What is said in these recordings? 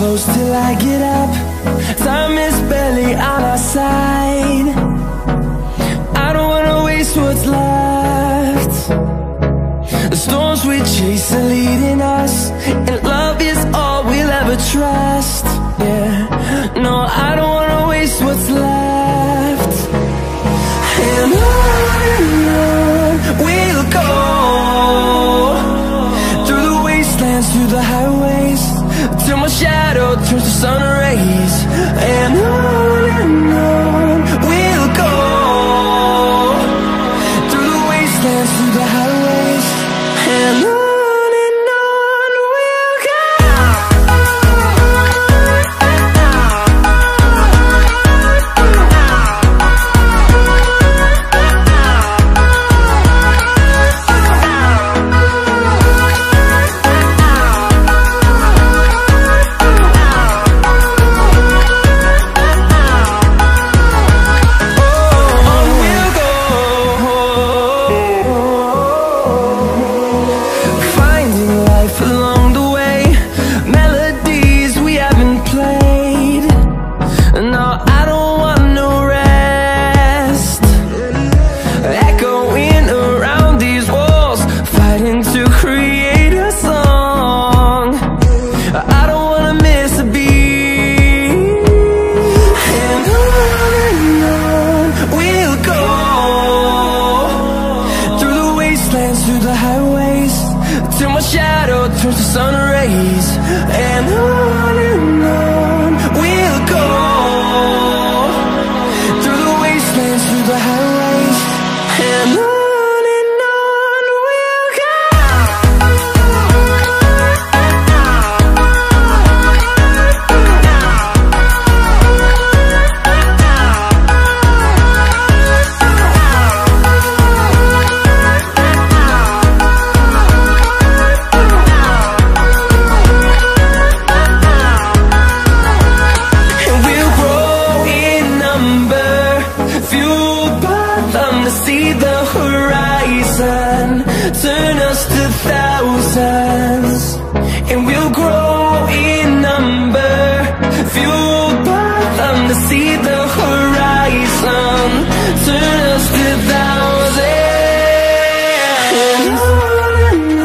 Close till I get up. Time is barely on our side. I don't wanna waste what's left. The storms we chase are leading us, and love is all we'll ever trust. Yeah, no, I don't wanna waste what's left. And on we'll go, through the wastelands, through the highways, till my shadow turns to sun rays. And on we'll go, through the wastelands, through the highways, and on we'll go. Through the highways, till my shadow turns to sun rays. And on we'll go, through the wastelands, through the highways, and on we'll go. See the horizon turn us to thousands, and we'll grow in number, fueled by them. To see the horizon turn us to thousands, and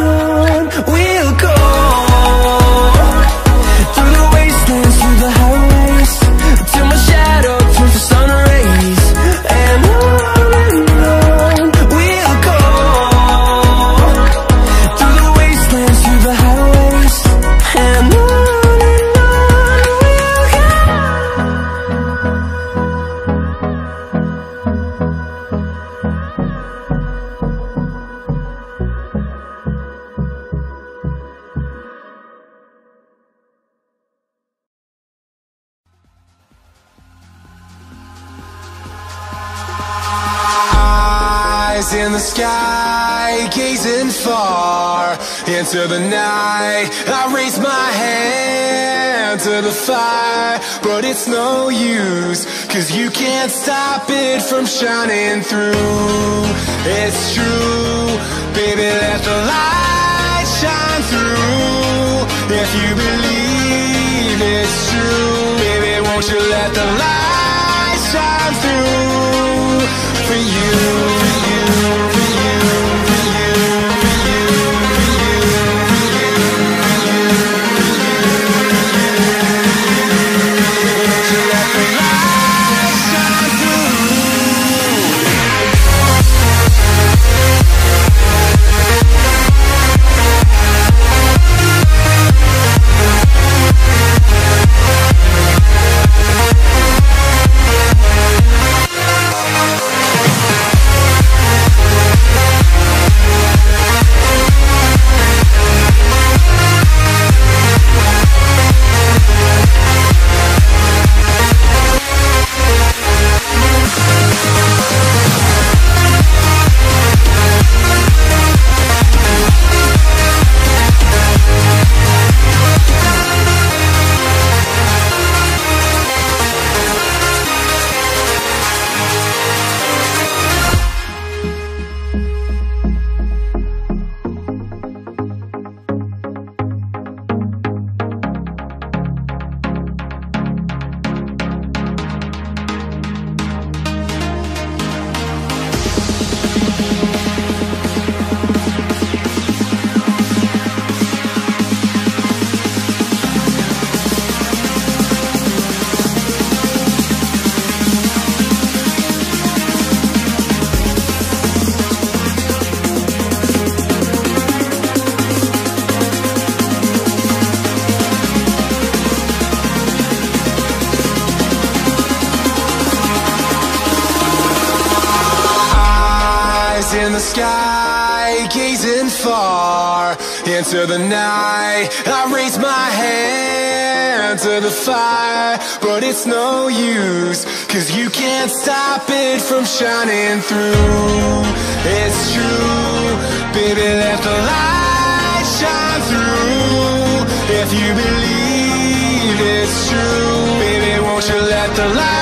on we'll go, through the wastelands, through the highways, till my shadow turns to sun rays. And in the sky, gazing far into the night, I raise my hand to the fire, but it's no use, 'cause you can't stop it from shining through. It's true, baby, let the light shine through. If you believe it's true, baby, won't you let the light shine through for you. sky, gazing far into the night. I raise my hand to the fire, but it's no use, 'cause you can't stop it from shining through. It's true, baby, let the light shine through. If you believe it's true, baby, won't you let the light